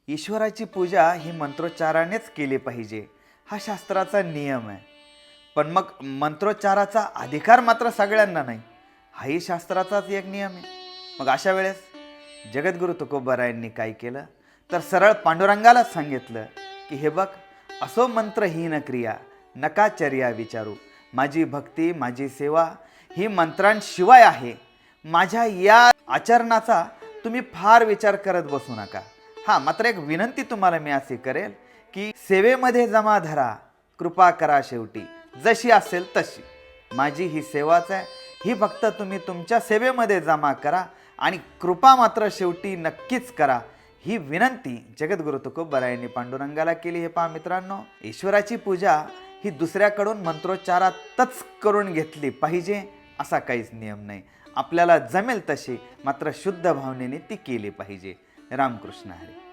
ईश्वराची पूजा ही मंत्रोच्चारानेच केली पाहिजे, हा शास्त्राचा नियम आहे. पण मग मंत्रोच्चाराचा अधिकार मात्र सगळ्यांना नाही, हाही शास्त्राचाच एक नियम आहे. मग अशा वेळेस जगद्गुरु तुकोबारायांनी काय केलं तर सरळ पांडुरंगालाच सांगितलं की हे बघ, असो मंत्रहीन क्रिया नकाचर्या विचारू. माझी भक्ती माझी सेवा ही मंत्रांशिवाय आहे. माझ्या या आचरणाचा तुम्ही फार विचार करत बसू नका. हां, मात्र एक विनंती तुम्हाला मी अशी करेल की सेवेमध्ये जमा धरा, कृपा करा शेवटी, जशी असेल तशी. माझी ही सेवाच आहे, ही फक्त तुम्ही तुमच्या सेवेमध्ये जमा करा आणि कृपा मात्र शेवटी नक्कीच करा. ही विनंती जगद्गुरु तुकोबारायांनी पांडुरंगाला केली. हे पहा मित्रांनो, ईश्वराची पूजा ही दुसऱ्याकडून मंत्रोच्चारातच करून घेतली पाहिजे असा काहीच नियम नाही. आपल्याला जमेल तशी मात्र शुद्ध भावनेने ती केली पाहिजे. रामकृष्ण हरी.